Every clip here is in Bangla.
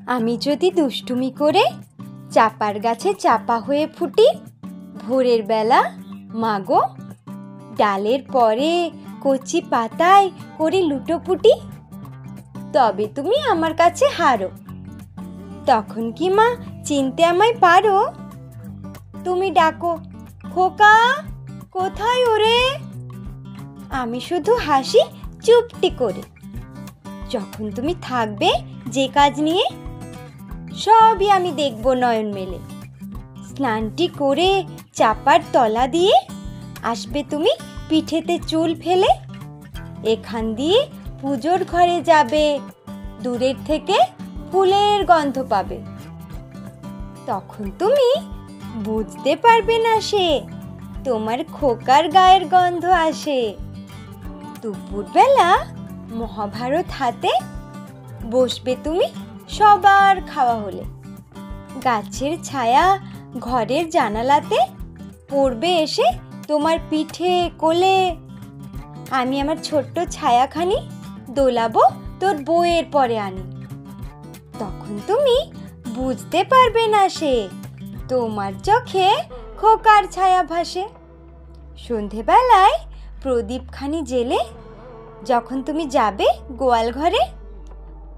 আমি যদি দুষ্টুমি করে চাপার গাছে চাপা হয়ে ফুটি, ভোরের বেলা মাগো ডালের পরে কচি পাতায় করে লুটোপুটি, তবে তুমি আমার কাছে হারো। তখন কি মা চিনতে আমায় পারো? তুমি ডাকো, খোকা কোথায় ওরে? আমি শুধু হাসি চুপটি করে। যখন তুমি থাকবে যে কাজ নিয়ে, সবই আমি দেখব নয়ন মেলে। স্নানটি করে চাপার তলা দিয়ে আসবে তুমি পিঠেতে চুল ফেলে। এখান দিয়ে পুজোর ঘরে যাবে, দূরের থেকে ফুলের গন্ধ পাবে। তখন তুমি বুঝতে পারবে না সে তোমার খোকার গায়ের গন্ধ আসে। দুপুরবেলা মহাভারত হাতে বসবে তুমি সবার খাওয়া হলে। গাছের ছায়া ঘরের জানালাতে পড়বে এসে তোমার পিঠে কোলে। আমি আমার ছোট্ট ছায়াখানি দোলাবো তোর বইয়ের পরে আনি। তখন তুমি বুঝতে পারবে না সে তোমার চোখে খোকার ছায়া ভাসে। সন্ধেবেলায় প্রদীপখানি জেলে যখন তুমি যাবে গোয়াল ঘরে,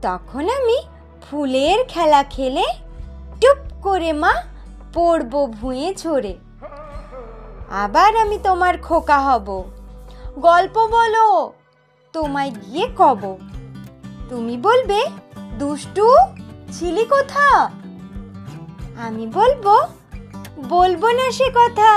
তখন আমি ফুলের খেলা খেলে টুপ করে মা পড়বো ভুঁয়ে ঝরে। আবার আমি তোমার খোকা হব, গল্প বলো তোমায় গিয়ে কব। তুমি বলবে দুষ্টু ছিলি কোথা? আমি বলবো না সে কথা।